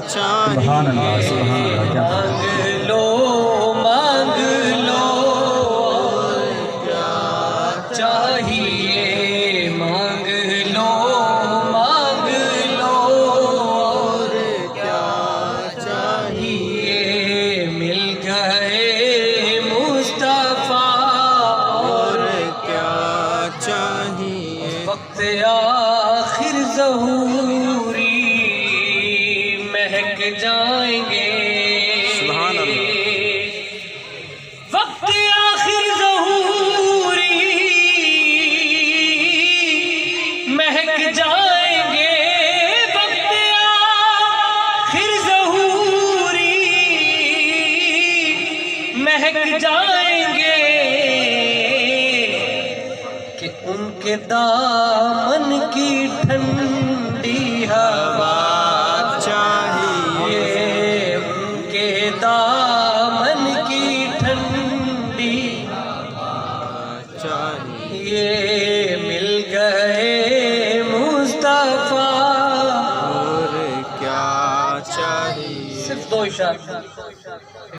چاہیے مانگ لو کیا چاہیے مانگ لو اور کیا چاہیے مل گئے مصطفیٰ اور کیا چاہیے وقت آخر ظہوری مہک جائیں گے سبحان اللہ وقت آخر ظہوری مہک جائیں گے وقت آخر ظہوری مہک جائیں گے کہ ان کے دامن کی ٹھنڈی ہوا چاہیے ان کے دامن کی ٹھنڈی چاہیے یہ مل گئے مصطفیٰ اور کیا چاہیے صرف دو اشارے